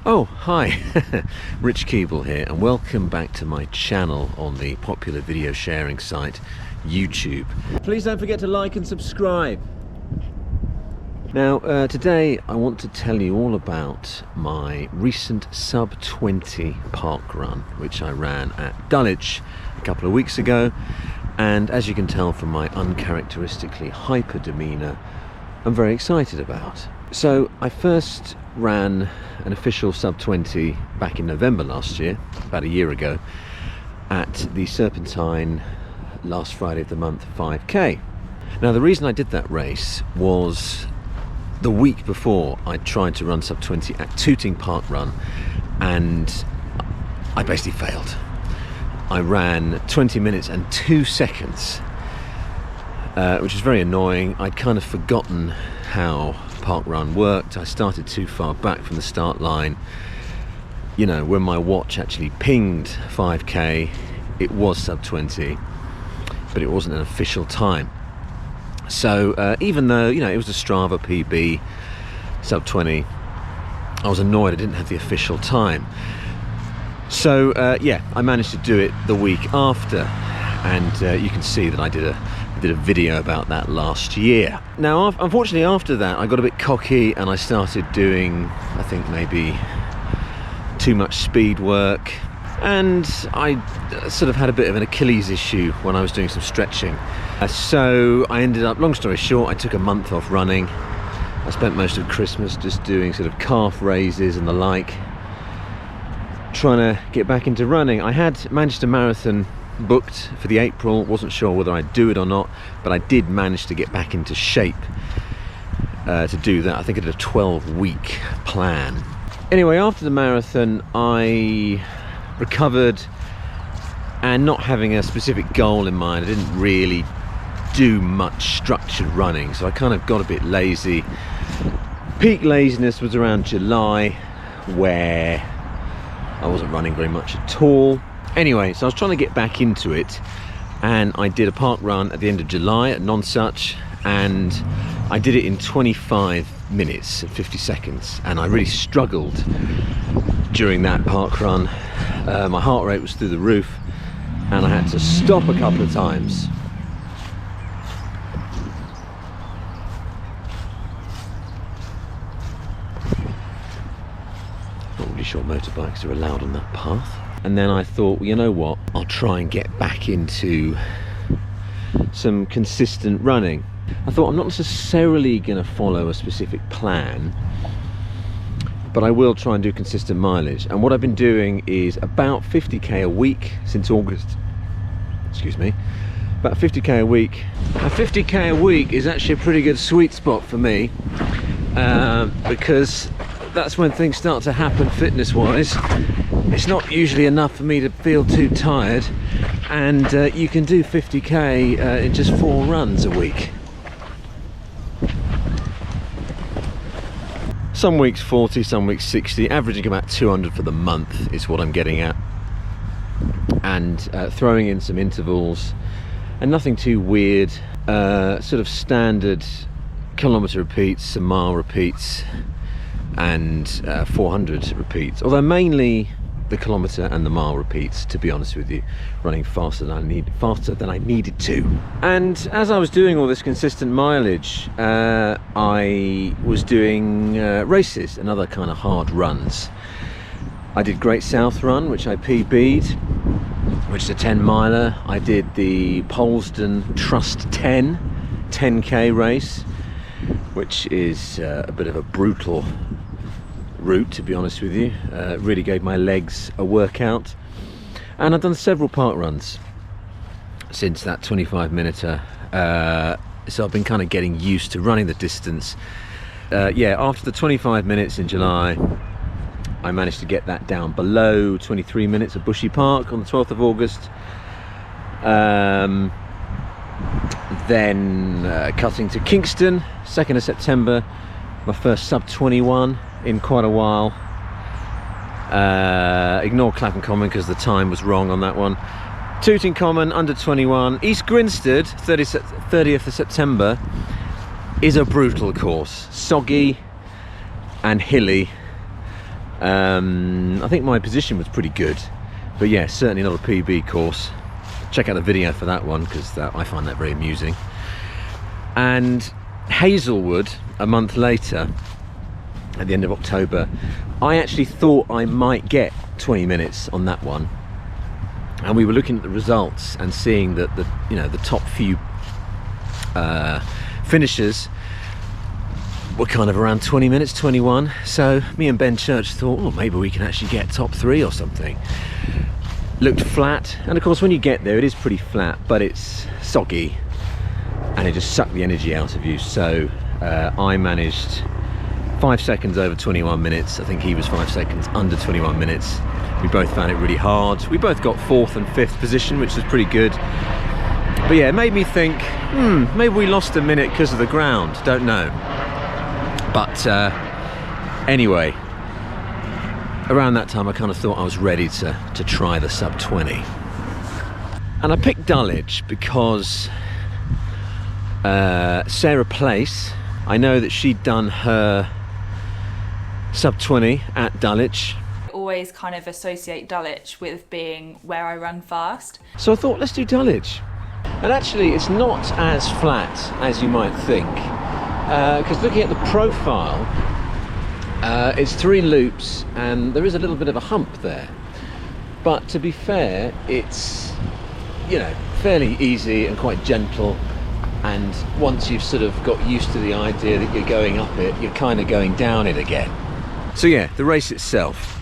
Oh, hi, Rich Keeble here, and welcome back to my channel on the popular video sharing site YouTube. Please don't forget to like and subscribe. Now, today I want to tell you all about my recent sub-20 park run, which I ran at Dulwich a couple of weeks ago, and as you can tell from my uncharacteristically hyper demeanour, I'm very excited about. So I first ran an official sub-20 back in November last year, about a year ago, at the Serpentine last Friday of the month 5k. Now the reason I did that race was the week before I tried to run sub-20 at Tooting Park Run, and I basically failed. I ran 20 minutes and 2 seconds, which is very annoying. I'd kind of forgotten how park run worked. I started too far back from the start line. You know, when my watch actually pinged 5k, it was sub-20, but it wasn't an official time. So even though, you know, it was a Strava PB sub-20, I was annoyed I didn't have the official time. So yeah, I managed to do it the week after, and you can see that I did a video about that last year. Now, unfortunately, after that, I got a bit cocky and I started doing, I think, maybe too much speed work, and I sort of had a bit of an Achilles issue when I was doing some stretching. So I ended up, long story short, I took a month off running. I spent most of Christmas just doing sort of calf raises and the like, trying to get back into running. I had Manchester Marathon booked for the April, wasn't sure whether I'd do it or not, but I did manage to get back into shape to do that. I think I did a 12-week plan. Anyway, after the marathon, I recovered, and not having a specific goal in mind, I didn't really do much structured running, so I kind of got a bit lazy. Peak laziness was around July, where I wasn't running very much at all. Anyway, so I was trying to get back into it, and I did a park run at the end of July at Nonsuch, and I did it in 25 minutes and 50 seconds, and I really struggled during that park run. My heart rate was through the roof, and I had to stop a couple of times. Not really sure motorbikes are allowed on that path. And then I thought, well, you know what, I'll try and get back into some consistent running. I thought I'm not necessarily going to follow a specific plan, but I will try and do consistent mileage. And what I've been doing is about 50k a week since August. Excuse me, about 50k a week. Now 50k a week is actually a pretty good sweet spot for me, because that's when things start to happen fitness wise. It's not usually enough for me to feel too tired, and you can do 50k in just 4 runs a week. Some weeks 40, some weeks 60, averaging about 200 for the month is what I'm getting at, and throwing in some intervals, and nothing too weird, sort of standard kilometre repeats, some mile repeats, and 400 repeats, although mainly the kilometre and the mile repeats, to be honest with you, running faster than I needed to. And as I was doing all this consistent mileage, I was doing races and other kind of hard runs. I did Great South Run, which I PB'd, which is a 10 miler. I did the Polesden Trust 10k race, which is a bit of a brutal route, to be honest with you. Really gave my legs a workout. And I've done several park runs since that 25-minuter, so I've been kind of getting used to running the distance. Yeah, after the 25 minutes in July, I managed to get that down below 23 minutes at Bushy Park on the 12th of August. Then cutting to Kingston, 2nd of September, my first sub-21 in quite a while. Ignore Clapham Common because the time was wrong on that one. Tooting Common, under 21. East Grinstead, 30th of September, is a brutal course. Soggy and hilly. I think my position was pretty good, but yeah, certainly not a PB course. Check out the video for that one, because I find that very amusing. And Hazelwood, a month later, at the end of October, I actually thought I might get 20 minutes on that one, and we were looking at the results and seeing that the top few finishers were kind of around 20 minutes, 21. So me and Ben Church thought, oh, maybe we can actually get top 3 or something. Looked flat, and of course when you get there it is pretty flat, but it's soggy and it just sucked the energy out of you. So I managed 5 seconds over 21 minutes. I think he was 5 seconds under 21 minutes. We both found it really hard. We both got 4th and 5th position, which was pretty good. But yeah, it made me think, maybe we lost a minute because of the ground, don't know. But anyway, around that time I kind of thought I was ready to try the sub 20. And I picked Dulwich because Sarah Place, I know that she'd done her sub 20 at Dulwich. Always kind of associate Dulwich with being where I run fast. So I thought, let's do Dulwich. And actually it's not as flat as you might think, because looking at the profile, it's 3 loops and there is a little bit of a hump there. But to be fair, it's, fairly easy and quite gentle. And once you've sort of got used to the idea that you're going up it, you're kind of going down it again. So yeah, the race itself.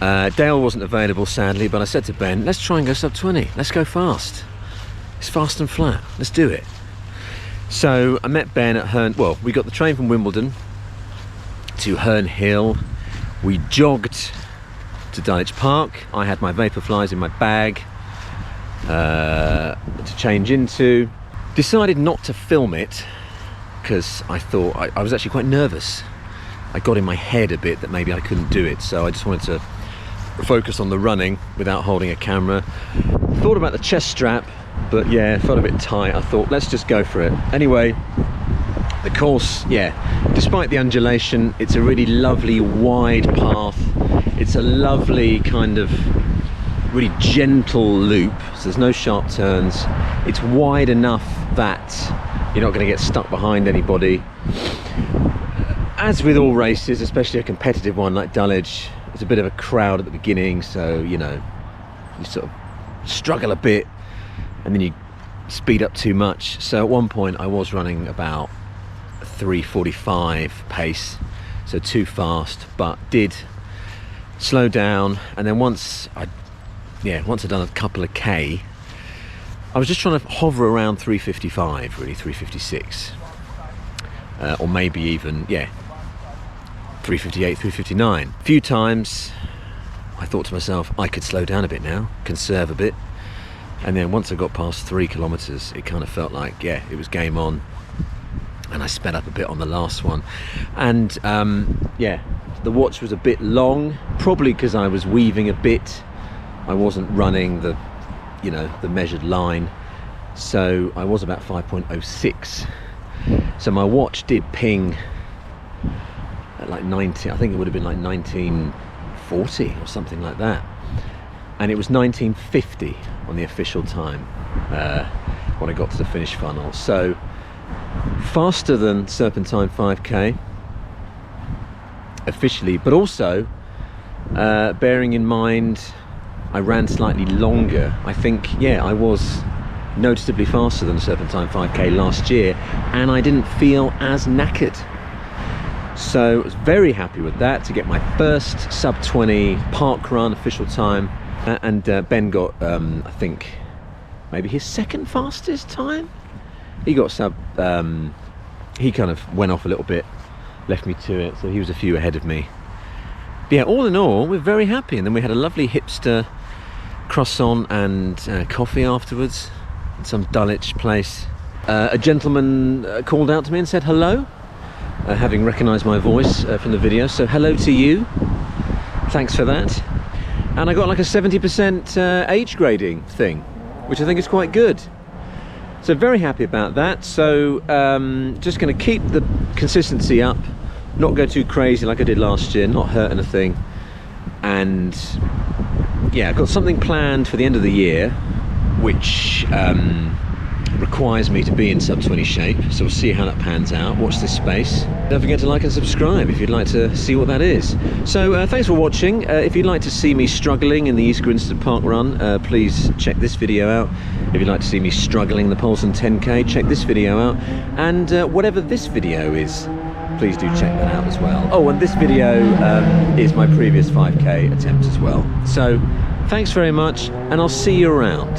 Dale wasn't available, sadly, but I said to Ben, let's try and go sub 20. Let's go fast. It's fast and flat. Let's do it. So I met Ben at Herne. Well, we got the train from Wimbledon to Herne Hill. We jogged to Dulwich Park. I had my Vaporflies in my bag to change into. Decided not to film it because I thought I was actually quite nervous. I got in my head a bit that maybe I couldn't do it, so I just wanted to focus on the running without holding a camera. Thought about the chest strap, but yeah, felt a bit tight. I thought, let's just go for it. Anyway, the course, yeah, despite the undulation, it's a really lovely wide path. It's a lovely kind of really gentle loop, so there's no sharp turns. It's wide enough that you're not going to get stuck behind anybody. As with all races, especially a competitive one like Dulwich, there's a bit of a crowd at the beginning, so you sort of struggle a bit and then you speed up too much. So at one point I was running about 3:45 pace, so too fast, but did slow down. And then once I'd done a couple of K, I was just trying to hover around 3:55, really, 3:56, or maybe even 3:58, 3:59. A few times I thought to myself, I could slow down a bit now, conserve a bit. And then once I got past 3 kilometers, it kind of felt like, it was game on. And I sped up a bit on the last one. And the watch was a bit long, probably because I was weaving a bit. I wasn't running the measured line. So I was about 5.06. So my watch did ping at like 90, I think it would have been like 1940 or something like that. And it was 1950 on the official time when I got to the finish funnel. So faster than Serpentine 5k officially, but also bearing in mind I ran slightly longer. I think, I was noticeably faster than Serpentine 5k last year, and I didn't feel as knackered. So I was very happy with that, to get my first sub 20 park run official time. And Ben got, I think, maybe his second fastest time. He got he kind of went off a little bit, left me to it, so he was a few ahead of me. But yeah, all in all, we're very happy. And then we had a lovely hipster croissant and coffee afterwards at some Dulwich place. A gentleman called out to me and said hello, having recognised my voice from the video, so hello to you. Thanks for that. And I got like a 70% age grading thing, which I think is quite good. So very happy about that. So just going to keep the consistency up, not go too crazy like I did last year, not hurt anything, and yeah, I've got something planned for the end of the year, which requires me to be in sub 20 shape, so we'll see how that pans out. Watch this space. Don't forget to like and subscribe if you'd like to see what that is. So thanks for watching. If you'd like to see me struggling in the East Grinstead Park Run, please check this video out. If you'd like to see me struggling the Polesden 10k, check this video out. And whatever this video is, please do check that out as well. Oh, and this video is my previous 5k attempt as well. So thanks very much, and I'll see you around.